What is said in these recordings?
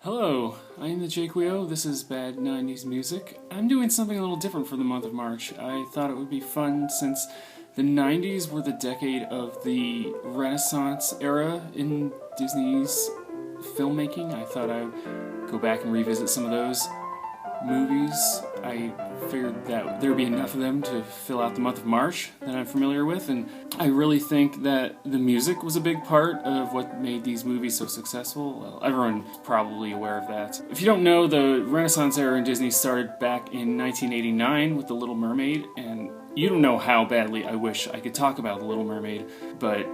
Hello, I am the Jaquio. This is Bad 90s Music. I'm doing something a little different for the month of March. I thought it would be fun since the 90s were the decade of the Renaissance era in Disney's filmmaking. I thought I would go back and revisit some of those movies. I figured that there would be enough of them to fill out the month of March that I'm familiar with, and I really think that the music was a big part of what made these movies so successful. Well, everyone's probably aware of that. If you don't know, the Renaissance era in Disney started back in 1989 with The Little Mermaid, and you don't know how badly I wish I could talk about The Little Mermaid, but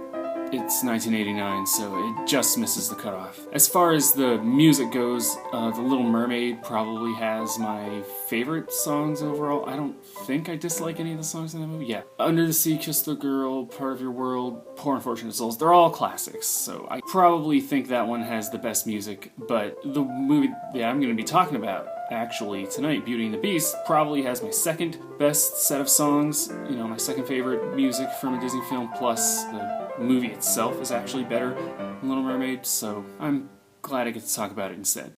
it's 1989, so it just misses the cutoff. As far as the music goes, The Little Mermaid probably has my favorite songs overall. I don't think I dislike any of the songs in that movie. Yeah. Under the Sea, Kiss the Girl, Part of Your World, Poor Unfortunate Souls, they're all classics, so I probably think that one has the best music, but the movie that I'm going to be talking about actually tonight, Beauty and the Beast, probably has my second best set of songs, my second favorite music from a Disney film, plus the movie itself is actually better than Little Mermaid, so I'm glad I get to talk about it instead.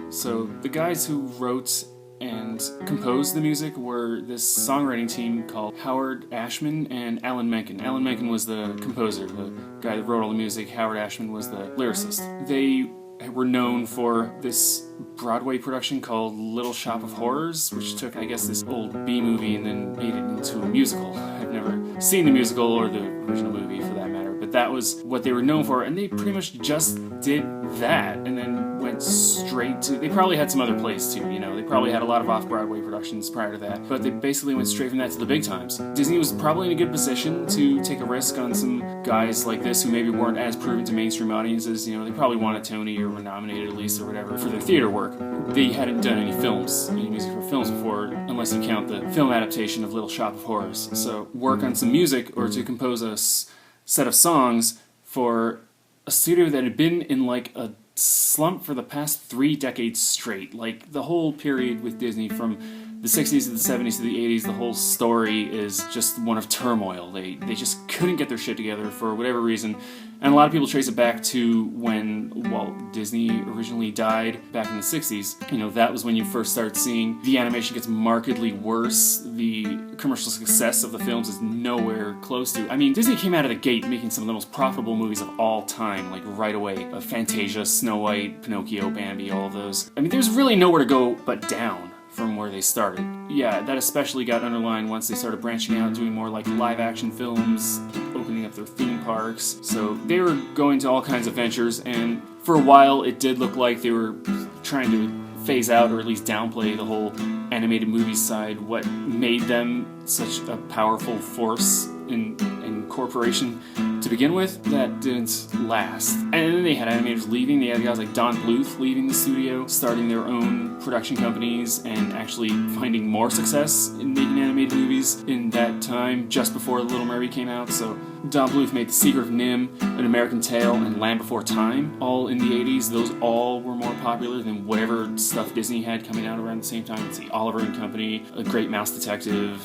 So the guys who wrote and composed the music were this songwriting team called Howard Ashman and Alan Menken. Alan Menken was the composer, the guy that wrote all the music. Howard Ashman was the lyricist. They were known for this Broadway production called Little Shop of Horrors, which took, I guess, this old B movie and then made it into a musical. I've never seen the musical or the original movie for that matter, but that was what they were known for, and they pretty much just did that and then went straight to... They probably had some other plays too, they probably had a lot of off-Broadway productions prior to that, but they basically went straight from that to the big times. Disney was probably in a good position to take a risk on some guys like this who maybe weren't as proven to mainstream audiences. They probably won a Tony or were nominated at least or whatever for their theater work. They hadn't done any music for films before, unless you count the film adaptation of Little Shop of Horrors. So work on some music or to compose a set of songs for a studio that had been in like a slump for the past 3 decades straight. Like the whole period with Disney from the 60s to the 70s to the 80s, the whole story is just one of turmoil. They just couldn't get their shit together for whatever reason. And a lot of people trace it back to when Walt Disney originally died back in the 60s. That was when you first start seeing the animation gets markedly worse. The commercial success of the films is nowhere close to. Disney came out of the gate making some of the most profitable movies of all time, like right away. Fantasia, Snow White, Pinocchio, Bambi, all of those. There's really nowhere to go but down from where they started. Yeah, that especially got underlined once they started branching out, doing more like live-action films, opening up their theme parks. So they were going to all kinds of ventures, and for a while it did look like they were trying to phase out or at least downplay the whole animated movie side, what made them such a powerful force in corporation to begin with. That didn't last. And then they had animators leaving. They had guys like Don Bluth leaving the studio, starting their own production companies, and actually finding more success in making animated movies in that time, just before Little Mermaid came out. So Don Bluth made The Secret of NIMH, An American Tail, and Land Before Time, all in the 80s. Those all were more popular than whatever stuff Disney had coming out around the same time. Let's see, Oliver and Company, A Great Mouse Detective,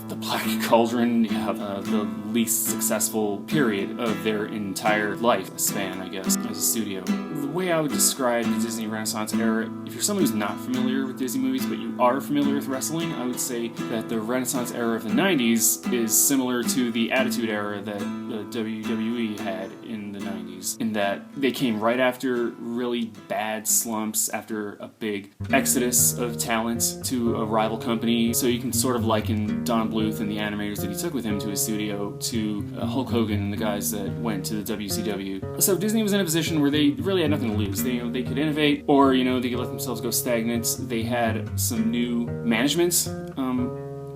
The Black Cauldron, the least successful period of their entire life span, I guess, as a studio. The way I would describe the Disney Renaissance era, if you're someone who's not familiar with Disney movies, but you are familiar with wrestling, I would say that the Renaissance era of the 90s is similar to the Attitude Era that the WWE had in the 90s, in that they came right after really bad slumps, after a big exodus of talent to a rival company. So you can sort of liken Don Bluth and the animators that he took with him to his studio to Hulk Hogan and the guys that went to the WCW. So Disney was in a position where they really had nothing to lose. They could innovate, or they could let themselves go stagnant. They had some new management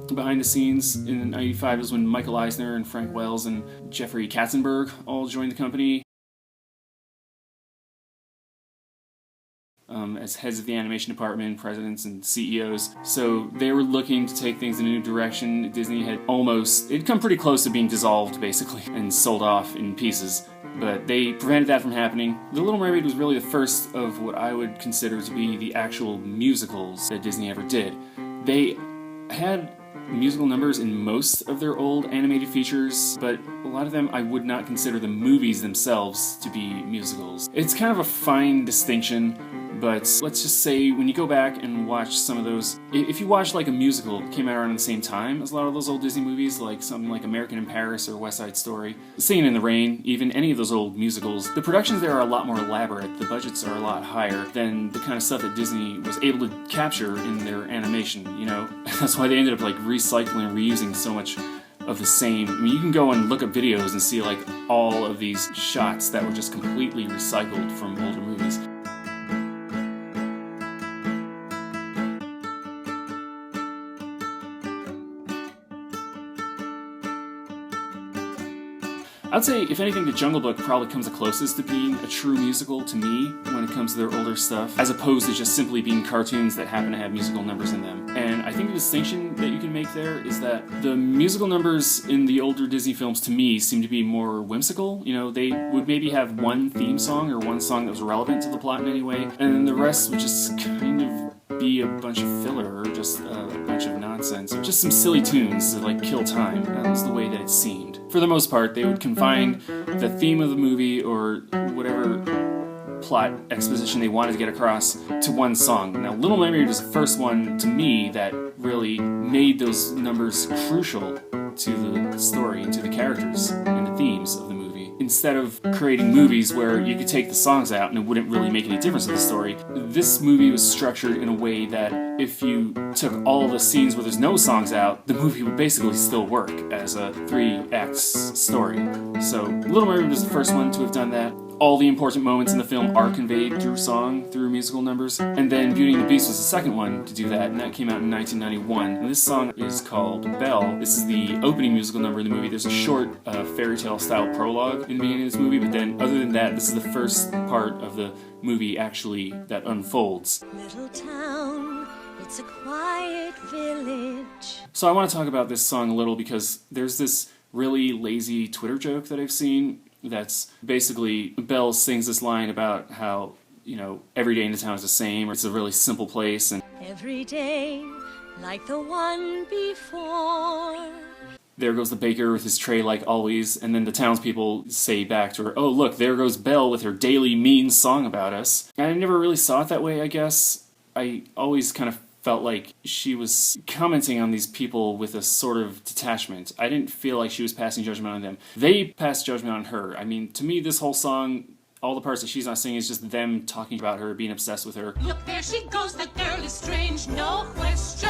behind the scenes. In 95 was when Michael Eisner and Frank Wells and Jeffrey Katzenberg all joined the company as heads of the animation department, presidents, and CEOs. So they were looking to take things in a new direction. Disney it'd come pretty close to being dissolved, basically, and sold off in pieces. But they prevented that from happening. The Little Mermaid was really the first of what I would consider to be the actual musicals that Disney ever did. They had musical numbers in most of their old animated features, but a lot of them I would not consider the movies themselves to be musicals. It's kind of a fine distinction, but let's just say when you go back and watch some of those, if you watch like a musical that came out around the same time as a lot of those old Disney movies, like something like American in Paris or West Side Story, Singing in the Rain, even any of those old musicals, the productions there are a lot more elaborate, the budgets are a lot higher than the kind of stuff that Disney was able to capture in their animation, you know? That's why they ended up like recycling and reusing so much of the same. I mean, you can go and look up videos and see like all of these shots that were just completely recycled from older movies. I'd say, if anything, The Jungle Book probably comes the closest to being a true musical to me when it comes to their older stuff, as opposed to just simply being cartoons that happen to have musical numbers in them. And I think the distinction that you can make there is that the musical numbers in the older Disney films, to me, seem to be more whimsical. You know, they would maybe have one theme song or one song that was relevant to the plot in any way, and then the rest would just kind of be a bunch of filler or just a bunch of nonsense or just some silly tunes to like kill time. That was the way that it seemed. For the most part, they would confine the theme of the movie or whatever plot exposition they wanted to get across to one song. Now, Little Mermaid was the first one, to me, that really made those numbers crucial to the story and to the characters and the themes of the movie. Instead of creating movies where you could take the songs out and it wouldn't really make any difference to the story, this movie was structured in a way that if you took all the scenes where there's no songs out, the movie would basically still work as a 3-act story. So Little Mermaid was the first one to have done that. All the important moments in the film are conveyed through song, through musical numbers. And then Beauty and the Beast was the second one to do that, and that came out in 1991. And this song is called Belle. This is the opening musical number in the movie. There's a short fairy tale style prologue in the beginning of this movie, but then other than that, this is the first part of the movie actually that unfolds. Little town, it's a quiet village. So I want to talk about this song a little because there's this really lazy Twitter joke that I've seen that's basically Belle sings this line about how, you know, every day in the town is the same, or it's a really simple place, and every day like the one before. There goes the baker with his tray like always, and then the townspeople say back to her, oh look, there goes Belle with her daily mean song about us. And I never really saw it that way, I guess. I always kind of felt like she was commenting on these people with a sort of detachment. I didn't feel like she was passing judgment on them. They passed judgment on her. I mean, to me, this whole song, all the parts that she's not singing is just them talking about her, being obsessed with her. Look, there she goes, that girl is strange, no question.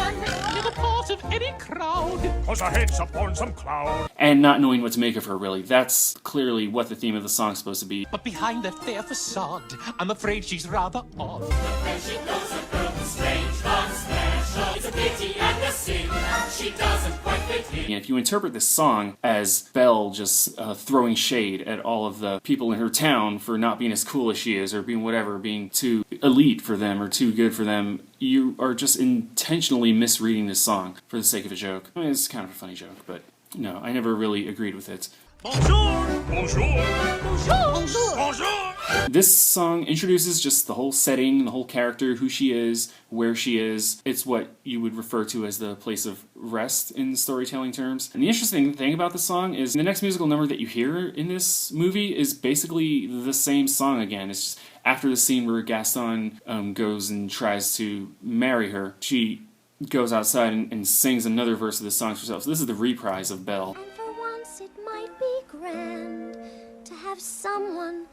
Never part of any crowd, 'cause her head's up on some cloud. And not knowing what to make of her, really. That's clearly what the theme of the song's supposed to be. But behind that fair facade, I'm afraid she's rather odd. Look, there she goes, a girl is strange, not special. It's a pity and a sin, she doesn't quite fit in. And if you interpret this song as Belle just throwing shade at all of the people in her town for not being as cool as she is, or being whatever, being too elite for them, or too good for them, you are just intentionally misreading this song for the sake of a joke. I mean, it's kind of a funny joke, but no, I never really agreed with it. Bonjour! Bonjour! Bonjour! Bonjour! This song introduces just the whole setting, the whole character, who she is, where she is. It's what you would refer to as the place of rest in storytelling terms. And the interesting thing about the song is the next musical number that you hear in this movie is basically the same song again. It's just after the scene where Gaston goes and tries to marry her, she goes outside and sings another verse of the song herself. So this is the reprise of Belle. And for once it might be grand to have someone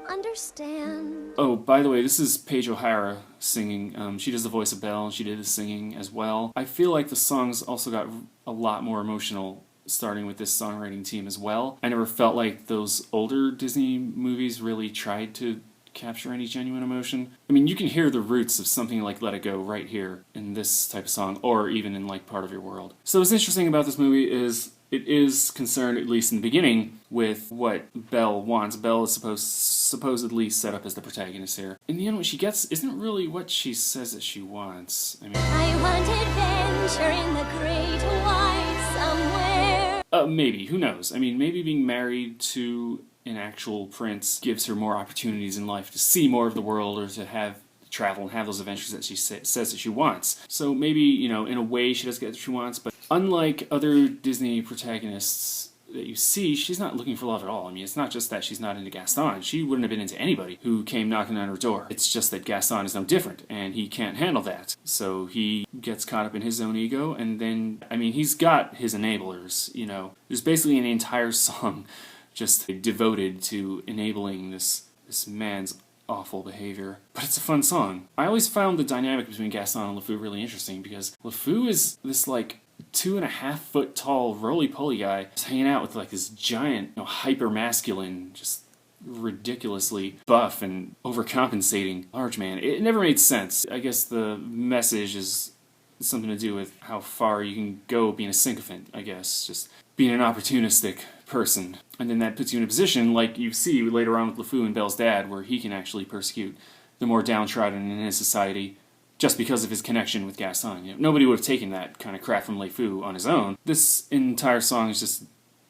understand. Oh, by the way, this is Paige O'Hara singing. She does the voice of Belle, and she did the singing as well. I feel like the songs also got a lot more emotional starting with this songwriting team as well. I never felt like those older Disney movies really tried to capture any genuine emotion. I mean, you can hear the roots of something like Let It Go right here in this type of song, or even in like Part of Your World. So what's interesting about this movie is it is concerned, at least in the beginning, with what Belle wants. Belle is supposedly set up as the protagonist here. In the end, what she gets isn't really what she says that she wants. I want adventure in the great wide somewhere. Maybe. Who knows? I mean, maybe being married to an actual prince gives her more opportunities in life to see more of the world, or to have travel and have those adventures that she says that she wants. So maybe, you know, in a way she does get what she wants, but Unlike other Disney protagonists that you see, she's not looking for love at all. I mean, it's not just that she's not into Gaston. She wouldn't have been into anybody who came knocking on her door. It's just that Gaston is no different, and he can't handle that. So he gets caught up in his own ego, and then, I mean, he's got his enablers, you know. There's basically an entire song just devoted to enabling this man's awful behavior. But it's a fun song. I always found the dynamic between Gaston and LeFou really interesting, because LeFou is this, like, 2.5 foot tall roly-poly guy just hanging out with like this giant, you know, hyper-masculine, just ridiculously buff and overcompensating large man. It never made sense. I guess the message is something to do with how far you can go being a sycophant, I guess. Just being an opportunistic person. And then that puts you in a position like you see later on with LeFou and Belle's dad, where he can actually persecute the more downtrodden in his society just because of his connection with Gaston. You know, nobody would have taken that kind of crap from LeFou on his own. This entire song is just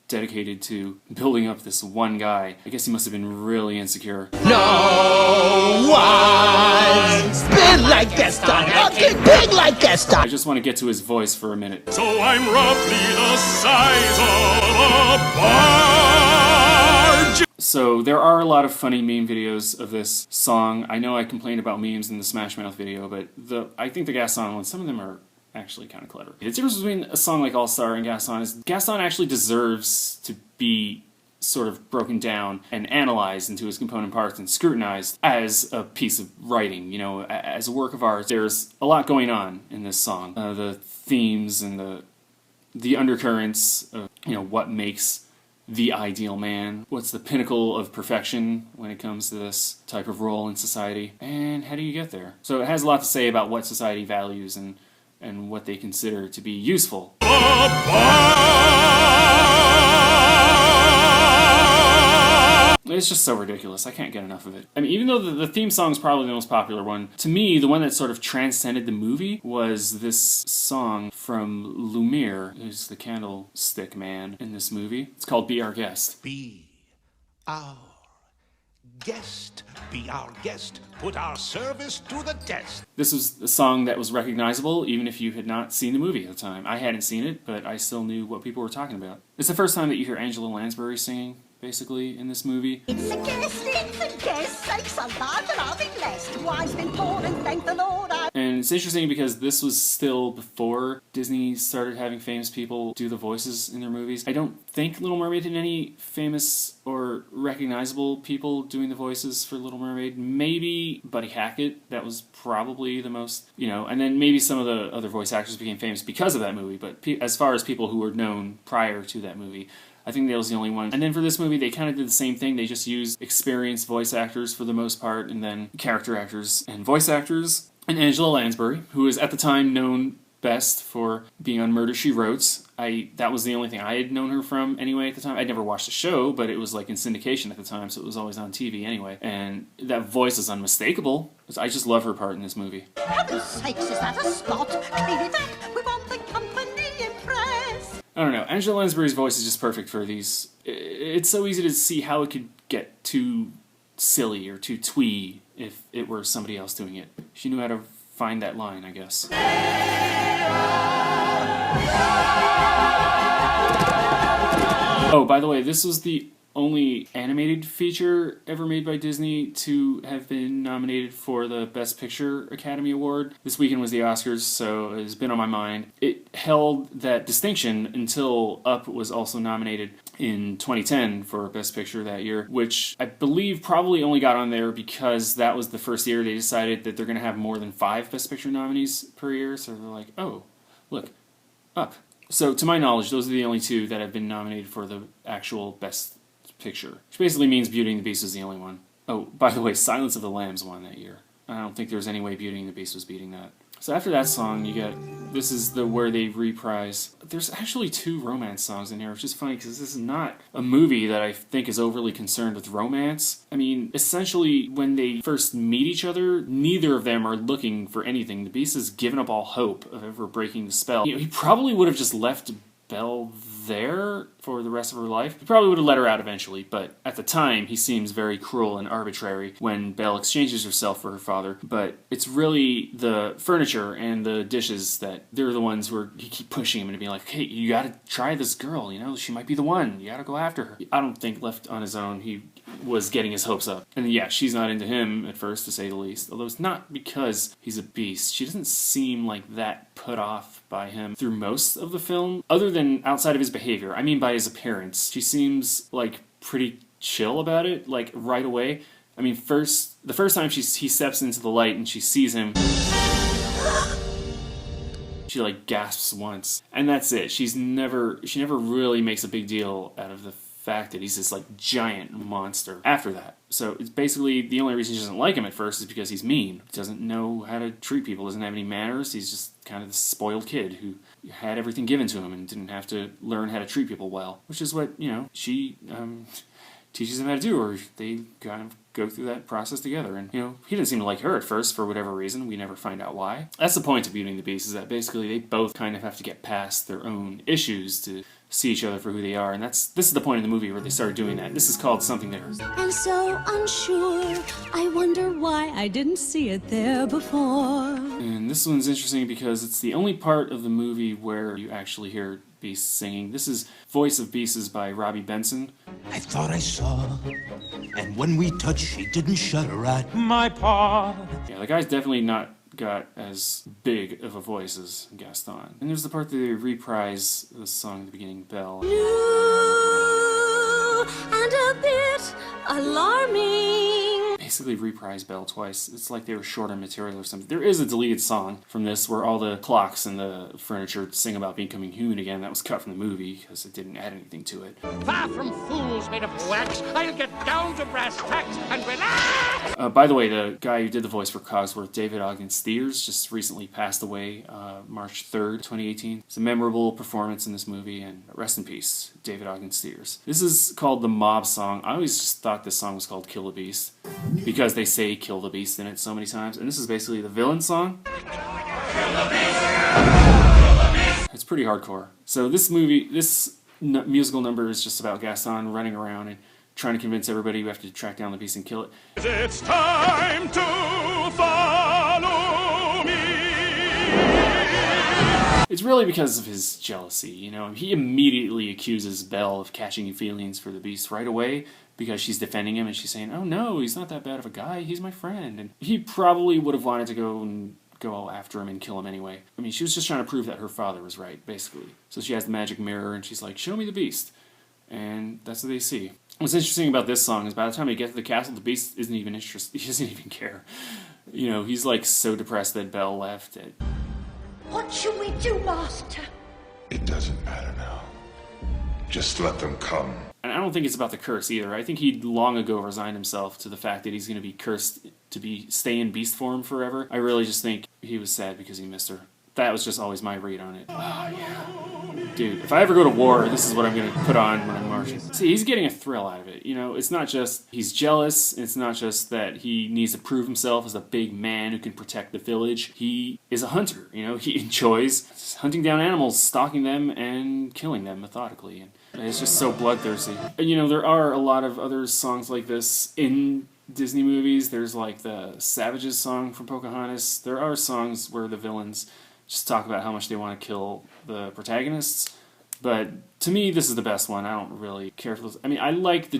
dedicated to building up this one guy. I guess he must have been really insecure. No one's been like Gaston, nothing big like Gaston. I just want to get to his voice for a minute. So I'm roughly the size of a barge. So there are a lot of funny meme videos of this song. I know I complained about memes in the Smash Mouth video, but I think the Gaston ones, some of them are actually kind of clever. The difference between a song like All-Star and Gaston is Gaston actually deserves to be sort of broken down and analyzed into his component parts and scrutinized as a piece of writing, you know, as a work of art. There's a lot going on in this song. The themes and the undercurrents of, you know, what makes the ideal man, what's the pinnacle of perfection when it comes to this type of role in society, and how do you get there? So it has a lot to say about what society values and what they consider to be useful. It's just so ridiculous. I can't get enough of it. I mean, even though the theme song is probably the most popular one, to me, the one that sort of transcended the movie was this song from Lumiere, who's the candlestick man in this movie. It's called Be Our Guest. Be our guest, be our guest, put our service to the test. This was a song that was recognizable even if you had not seen the movie at the time. I hadn't seen it, but I still knew what people were talking about. It's the first time that you hear Angela Lansbury singing, basically, in this movie. It's a guest, sakes alive and I'll be blessed. Wine's been poured and thank the Lord. And it's interesting because this was still before Disney started having famous people do the voices in their movies. I don't think Little Mermaid had any famous or recognizable people doing the voices for Little Mermaid. Maybe Buddy Hackett, that was probably the most, you know, and then maybe some of the other voice actors became famous because of that movie, but as far as people who were known prior to that movie, I think that was the only one. And then for this movie, they kind of did the same thing. They just used experienced voice actors for the most part, and then character actors and voice actors. And Angela Lansbury, who is at the time known best for being on Murder, She Wrote. That was the only thing I had known her from anyway at the time. I'd never watched the show, but it was like in syndication at the time, so it was always on TV anyway. And that voice is unmistakable. I just love her part in this movie. Heaven's sakes, is that a spot? Clean it up, we want the company impressed. I don't know, Angela Lansbury's voice is just perfect for these. It's so easy to see how it could get too silly or too twee if it were somebody else doing it. She knew how to find that line, I guess. Oh, by the way, this was the only animated feature ever made by Disney to have been nominated for the Best Picture Academy Award. This weekend was the Oscars, so it's been on my mind. It held that distinction until Up was also nominated in 2010 for Best Picture that year, which I believe probably only got on there because that was the first year they decided that they're going to have more than 5 Best Picture nominees per year, so they're like, oh, look, Up. So to my knowledge, those are the only 2 that have been nominated for the actual Best Picture, which basically means Beauty and the Beast is the only one. Oh, by the way, Silence of the Lambs won that year. I don't think there's any way Beauty and the Beast was beating that. So after that song, you get, this is the where they reprise. There's actually 2 romance songs in here, which is funny because this is not a movie that I think is overly concerned with romance. I mean, essentially, when they first meet each other, neither of them are looking for anything. The Beast has given up all hope of ever breaking the spell. You know, he probably would have just left Belle there for the rest of her life. He probably would have let her out eventually, but at the time he seems very cruel and arbitrary when Belle exchanges herself for her father. But it's really the furniture and the dishes that they're the ones who keep pushing him and being like, hey, you gotta try this girl, you know, she might be the one, you gotta go after her. I don't think left on his own he was getting his hopes up. And yeah, she's not into him at first, to say the least. Although it's not because he's a beast. She doesn't seem like that put off by him through most of the film, other than outside of his behavior. I mean by his appearance. She seems like pretty chill about it, like right away. I mean, the first time he steps into the light and she sees him, she like gasps once, and that's it. She never really makes a big deal out of the fact that he's this like giant monster after that. So it's basically the only reason she doesn't like him at first is because he's mean. He doesn't know how to treat people, doesn't have any manners. He's just kind of this spoiled kid who had everything given to him and didn't have to learn how to treat people well, which is what, you know, she teaches him how to do, or they kind of go through that process together. And, you know, he didn't seem to like her at first for whatever reason. We never find out why. That's the point of Beauty and the Beast, is that basically they both kind of have to get past their own issues to see each other for who they are. And this is the point in the movie where they started doing that. This is called Something There. And so unsure, I wonder why I didn't see it there before. And this one's interesting because it's the only part of the movie where you actually hear Beast singing. This is Voice of Beasts is by Robbie Benson. I thought I saw, and when we touched, she didn't shudder at My paw. Yeah, the guy's definitely not got as big of a voice as Gaston. And there's the part that they reprise the song at the beginning, Belle. New and a bit alarming. Basically reprise Belle twice. It's like they were short on material or something. There is a deleted song from this where all the clocks and the furniture sing about becoming human again. That was cut from the movie because it didn't add anything to it. Far from fools made of wax, I'll get down to brass tacks and relax. By the way, the guy who did the voice for Cogsworth, David Ogden Stiers, just recently passed away March 3rd, 2018. It's a memorable performance in this movie, and rest in peace, David Ogden Stiers. This is called the Mob Song. I always just thought this song was called Kill the Beast because they say Kill the Beast in it so many times, and this is basically the villain song. It's pretty hardcore. So this musical number is just about Gaston running around and trying to convince everybody we have to track down the beast and kill it. It's time to follow me. It's really because of his jealousy, you know. He immediately accuses Belle of catching feelings for the beast right away because she's defending him and she's saying, oh no, he's not that bad of a guy, he's my friend. And he probably would have wanted to go after him and kill him anyway. I mean, she was just trying to prove that her father was right, basically. So she has the magic mirror and she's like, show me the beast. And that's what they see. What's interesting about this song is by the time they get to the castle, the beast isn't even interested. He doesn't even care. You know, he's like so depressed that Belle left. What should we do, Master? It doesn't matter now. Just let them come. And I don't think it's about the curse either. I think he'd long ago resigned himself to the fact that he's going to be cursed to stay in beast form forever. I really just think he was sad because he missed her. That was just always my read on it. Oh, yeah. Dude, if I ever go to war, this is what I'm going to put on when I'm marching. See, he's getting a thrill out of it. You know, it's not just he's jealous. It's not just that he needs to prove himself as a big man who can protect the village. He is a hunter. You know, he enjoys hunting down animals, stalking them, and killing them methodically. And it's just so bloodthirsty. And, you know, there are a lot of other songs like this in Disney movies. There's like the Savages song from Pocahontas. There are songs where the villains just talk about how much they want to kill the protagonists. But to me, this is the best one. I don't really care for those. I mean, I like the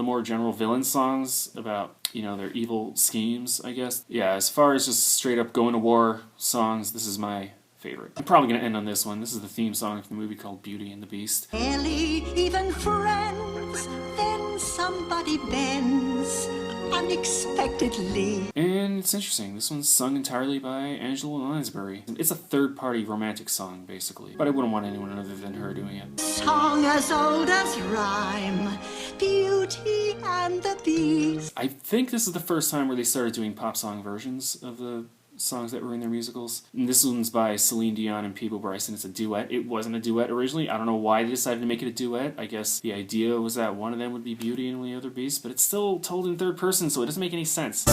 more general villain songs about, you know, their evil schemes, I guess. Yeah, as far as just straight up going to war songs, this is my favorite. I'm probably going to end on this one. This is the theme song for the movie called Beauty and the Beast. Barely even friends, then somebody bends unexpectedly. And it's interesting. This one's sung entirely by Angela Lansbury. It's a third-party romantic song, basically. But I wouldn't want anyone other than her doing it. Song as old as rhyme, Beauty and the Beast. I think this is the first time where they started doing pop song versions of the songs that were in their musicals. And this one's by Celine Dion and Peabo Bryson. It's a duet. It wasn't a duet originally. I don't know why they decided to make it a duet. I guess the idea was that one of them would be Beauty and the other Beast, but it's still told in third person, so it doesn't make any sense.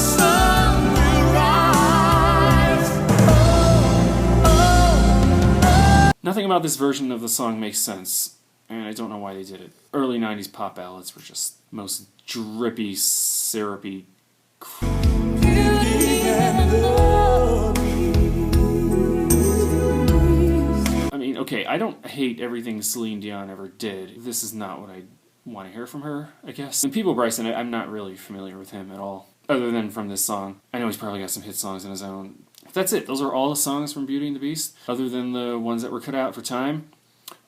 Nothing about this version of the song makes sense, and I don't know why they did it. Early 90s pop ballads were just most drippy, syrupy I mean, okay, I don't hate everything Celine Dion ever did. This is not what I want to hear from her, I guess. And Peabo Bryson, I'm not really familiar with him at all, other than from this song. I know he's probably got some hit songs in his own. That's it. Those are all the songs from Beauty and the Beast, other than the ones that were cut out for time.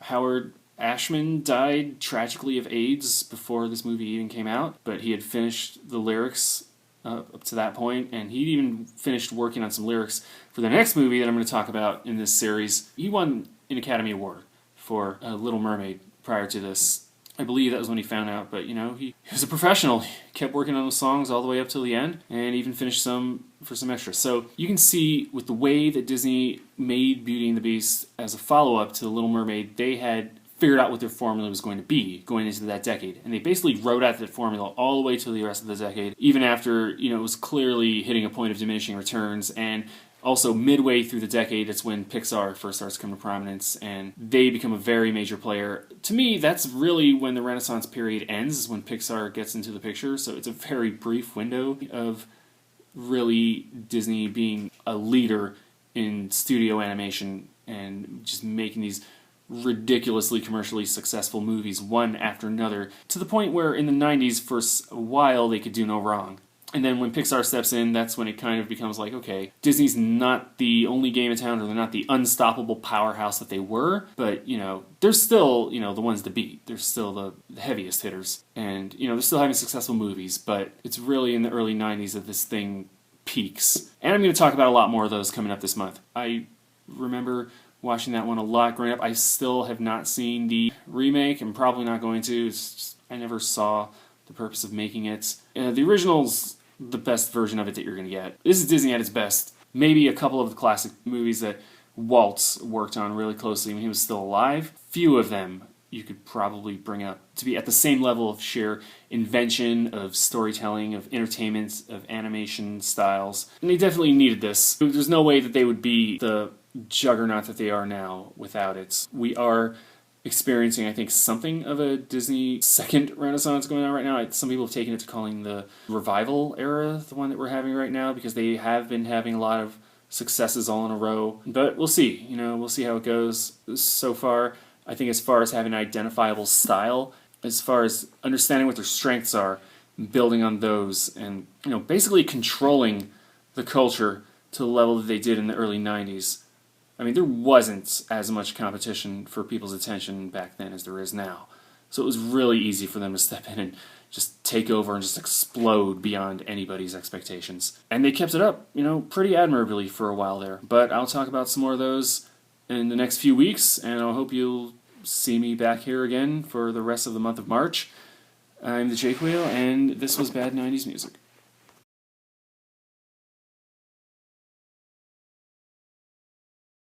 Howard Ashman died tragically of AIDS before this movie even came out, but he had finished the lyrics up to that point, and he'd even finished working on some lyrics for the next movie that I'm going to talk about in this series. He won an Academy Award for Little Mermaid prior to this. I believe that was when he found out, but you know, he was a professional. He kept working on those songs all the way up till the end, and even finished some for some extras. So you can see with the way that Disney made Beauty and the Beast as a follow-up to The Little Mermaid, they had figured out what their formula was going to be going into that decade. And they basically wrote out that formula all the way to the rest of the decade, even after, you know, it was clearly hitting a point of diminishing returns. And also midway through the decade, that's when Pixar first starts to come to prominence, and they become a very major player. To me, that's really when the Renaissance period ends, is when Pixar gets into the picture. So it's a very brief window of really Disney being a leader in studio animation and just making these ridiculously commercially successful movies one after another, to the point where in the 90s for a while they could do no wrong. And then when Pixar steps in, that's when it kind of becomes like, okay, Disney's not the only game in town, or they're not the unstoppable powerhouse that they were, but, you know, they're still, you know, the ones to beat. They're still the heaviest hitters. And, you know, they're still having successful movies, but it's really in the early 90s that this thing peaks. And I'm going to talk about a lot more of those coming up this month. I remember watching that one a lot growing up. I still have not seen the remake. I'm probably not going to. It's just, I never saw the purpose of making it. The original's the best version of it that you're going to get. This is Disney at its best. Maybe a couple of the classic movies that Walt worked on really closely when he was still alive. Few of them you could probably bring up to be at the same level of sheer invention, of storytelling, of entertainment, of animation styles. And they definitely needed this. There's no way that they would be the juggernaut that they are now without it. We are experiencing, I think, something of a Disney second renaissance going on right now. Some people have taken it to calling the revival era the one that we're having right now, because they have been having a lot of successes all in a row. But we'll see. You know, we'll see how it goes. So far, I think as far as having an identifiable style, as far as understanding what their strengths are, building on those, and, you know, basically controlling the culture to the level that they did in the early 90s. I mean, there wasn't as much competition for people's attention back then as there is now. So it was really easy for them to step in and just take over and just explode beyond anybody's expectations. And they kept it up, you know, pretty admirably for a while there. But I'll talk about some more of those in the next few weeks, and I hope you'll see me back here again for the rest of the month of March. I'm the Jake Wheel, and this was Bad 90s Music.